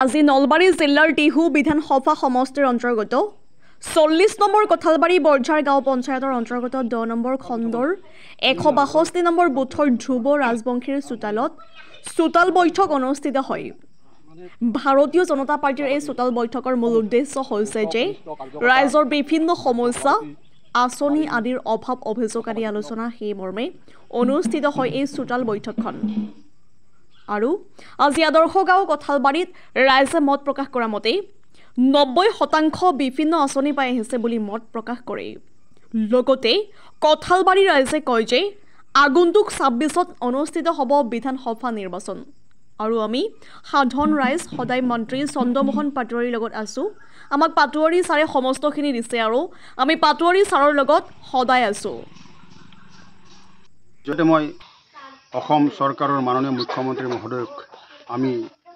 আজি নলবাৰী জিলাৰ টিহু বিধানসভা সমষ্টিৰ অন্তৰ্গত 40 নম্বৰ কঠালবাৰী বৰঝাৰ গাঁও পঞ্চায়তৰ অন্তৰ্গত 10 নম্বৰ খণ্ডৰ 162 নম্বৰ বুথৰ ধ্ৰুৱ ৰাজবংশীৰ চোতাল বৈঠক অনুষ্ঠিত হয়। ভাৰতীয় জনতা পাৰ্টিৰ এই চোতাল বৈঠকৰ মূল উদ্দেশ্য হৈছে যে ৰাইজৰ বিভিন্ন সমস্যা আঁচনি আদিৰ অভাৱ অভিযোগ আদি আলোচনা সেই মৰ্মে অনুষ্ঠিত হয় এই চোতাল বৈঠকখন। আৰু আজি আদৰ্শ গাঁও কঠালবাৰীত ৰাইজে মত প্ৰকাশ কৰা মতে 90% বিভিন্ন আঁচনি পাই আহিছে বুলি মত প্ৰকাশ কৰে। লগতে কঠালবাৰী ৰাইজে কয় যে আগন্তুক 26ত অনুষ্ঠিত হ'ব বিধানসভা নিৰ্বাচন আৰু আমি সাধাৰণ ৰাইজ সদায় মন্ত্ৰী চন্দ্ৰমোহন পাটোৱাৰীৰ লগত আছো। আমাক পাটোৱাৰী ছাৰে সমস্তখিনি দিছে আৰু আমি পাটোৱাৰী ছাৰৰ লগত সদায় আছো। যদি মই অসম চৰকাৰৰ মাননীয় মুখ্যমন্ত্ৰী মহোদয়ক আমি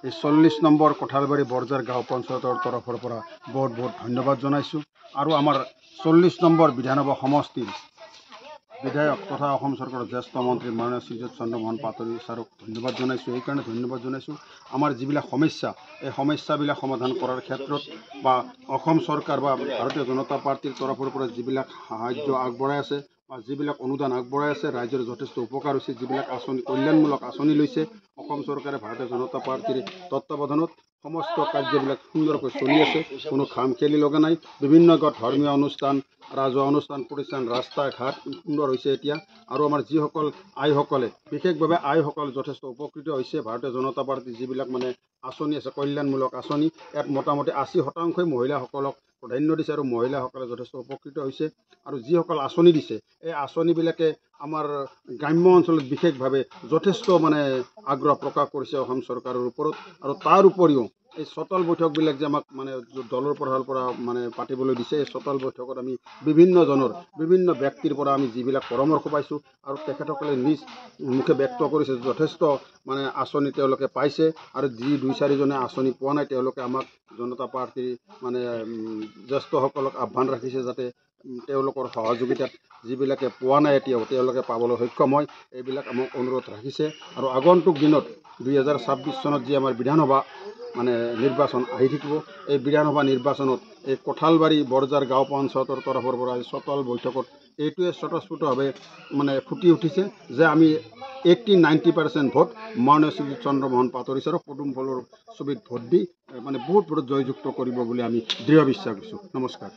এই 40 নম্বৰ কঠালবাৰী বৰঝাৰ গাঁও পঞ্চায়তৰ তৰফৰ পৰা বহুত বহুত ধন্যবাদ জনাইছোঁ আৰু আমাৰ 40 নম্বৰ বিধানসভা সমষ্টিৰ বিধায়ক তথা অসম চৰকাৰৰ জ্যেষ্ঠ মন্ত্ৰী মাননীয় শ্ৰীযুত চন্দ্ৰমোহন পাটোৱাৰী ছাৰক ধন্যবাদ জনাইছোঁ। এইকাৰণে ধন্যবাদ জনাইছোঁ আমাৰ যিবিলাক সমস্যা এই সমস্যাবিলাক সমাধান কৰাৰ ক্ষেত্ৰত বা অসম চৰকাৰ বা ভাৰতীয় জনতা পাৰ্টিৰ তৰফৰ পৰা যিবিলাক সাহায্য আগবঢ়াই আছে বা যিবিলাক অনুদান আগবঢ়াই আছে ৰাইজৰ যথেষ্ট উপকাৰ হৈছে। যিবিলাক আঁচনি কল্যাণমূলক আঁচনি লৈছে অসম চৰকাৰে ভাৰতীয় জনতা পাৰ্টিৰ তত্বাৱধানত সমস্ত কাৰ্যবিলাক সুন্দৰকৈ চলি আছে। কোনো খাম খেলি লগা নাই। বিভিন্ন ধৰ্মীয় অনুষ্ঠান ৰাজহুৱা অনুষ্ঠান প্ৰতিষ্ঠান ৰাস্তা ঘাট সুন্দৰ হৈছে এতিয়া। আৰু আমাৰ যিসকল আইসকলে বিশেষভাৱে আইসকল যথেষ্ট উপকৃত হৈছে। ভাৰতীয় জনতা পাৰ্টিৰ যিবিলাক মানে আঁচনি আছে কল্যাণমূলক আঁচনি ইয়াত মোটামুটি 80% মহিলাসকলক প্ৰাধান্য দিছে আৰু মহিলাসকলে যথেষ্ট উপকৃত হৈছে। আৰু যিসকল আঁচনি দিছে এই আঁচনিবিলাকে আমাৰ গ্ৰাম্য অঞ্চলত বিশেষভাৱে যথেষ্ট মানে আগ্ৰহ প্ৰকাশ কৰিছে অসম চৰকাৰৰ ওপৰত। আৰু তাৰ উপৰিও এই চোতাল বৈঠকবিলাক যে আমাক মানে দলৰ পৰা মানে পাতিবলৈ দিছে এই চোতাল বৈঠকত আমি বিভিন্ন ব্যক্তিৰ পৰা আমি যিবিলাক পৰামৰ্শ পাইছোঁ আৰু তেখেতসকলে নিজ মুখে ব্যক্ত কৰিছে যথেষ্ট মানে আঁচনি তেওঁলোকে পাইছে। আৰু যি 2-4জনে আঁচনি পোৱা নাই তেওঁলোকে আমাক জনতা পাৰ্টিৰ মানে জ্যেষ্ঠসকলক আহ্বান ৰাখিছে যাতে তেওঁলোকৰ সহযোগিতাত যিবিলাকে পোৱা নাই এতিয়াও তেওঁলোকে পাবলৈ সক্ষম হয় এইবিলাক আমাক অনুৰোধ ৰাখিছে। আৰু আগন্তুক দিনত 2026 চনত যি আমাৰ বিধানসভা মানে নিৰ্বাচন আহি থাকিব এই বিধানসভা নিৰ্বাচনত এই কঠালবাৰী বৰঝাৰ গাঁও পঞ্চায়তৰ তৰফৰ পৰা চোতাল বৈঠকত এইটোৱে স্বতঃস্ফূৰ্তভাৱে মানে ফুটি উঠিছে যে আমি 80-90% ভোট মাননীয় শ্ৰী চন্দ্ৰমোহন পাটোৱাৰী ছাৰক পদুম ফুলৰ ছবিত ভোট দি মানে বহুত জয়যুক্ত কৰিব বুলি আমি দৃঢ় বিশ্বাস কৰিছোঁ। নমস্কাৰ।